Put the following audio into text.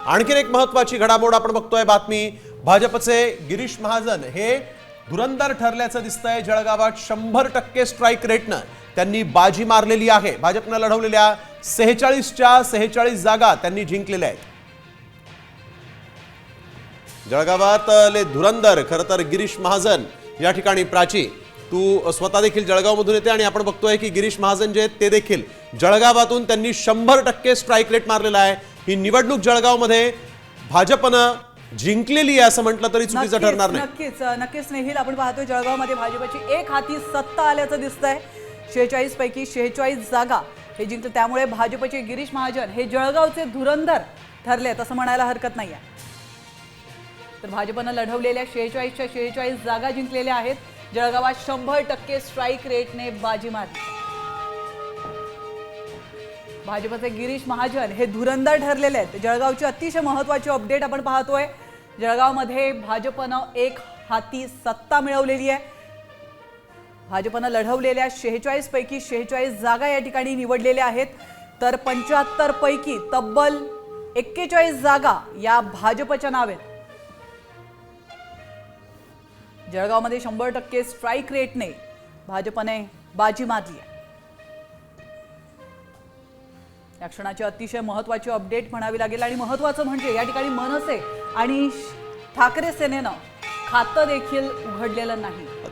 आणखीन एक महत्त्वाची घडामोड आपण बघतोय बातमी। भाजपचे गिरीश महाजन हे धुरंधर ठरल्याचं दिसतंय। जळगावात 100% स्ट्राइक रेटनं त्यांनी बाजी मारलेली आहे। भाजपनं लढवलेल्या 46च्या 46 जागा त्यांनी जिंकलेल्या आहेत। जळगावातले धुरंधर खरं तर गिरीश महाजन या ठिकाणी। प्राची, तू स्वतः देखील जळगावमधून येते आणि आपण बघतोय की गिरीश महाजन जे ते देखील जळगावातून त्यांनी 100% स्ट्राइक रेट मारलेला आहे। ही निवडणूक जळगावमध्ये भाजपनं जिंकलेली आहे असं म्हटलं तरी चुकीचं ठरणार नाही। नक्कीच नेहिल, आपण पाहतोय जळगावमध्ये भाजपची एक हाती सत्ता आल्याचं दिसतंय। 46 पैकी 46 जागा हे जिंकले, त्यामुळे भाजपचे गिरीश महाजन हे जळगावचे धुरंधर ठरलेत असं म्हणायला हरकत नाहीये। तर भाजपनं लढवलेल्या 46च्या 46 जागा जिंकलेल्या आहेत। जळगावात 100% स्ट्राइक रेटने बाजी मारली। भाजपचे गिरीश महाजन हे धुरंधर ठरलेले आहेत। जळगावची अतिशय महत्त्वाची अपडेट आपण पाहतोय। जळगावमध्ये भाजपनं एक हाती सत्ता मिळवलेली आहे। भाजपनं लढवलेल्या 46 पैकी 46 जागा या ठिकाणी निवडलेल्या आहेत। तर 75 पैकी तब्बल 41 जागा या भाजपच्या नावे। जळगावमध्ये 100% स्ट्राइक रेटने भाजपने बाजी मारली आहे। या क्षणाची अतिशय महत्त्वाची अपडेट म्हणावी लागेल आणि महत्त्वाचं म्हणजे या ठिकाणी मनसे आणि ठाकरे सेनेनं खातं देखील उघडलेलं नाही।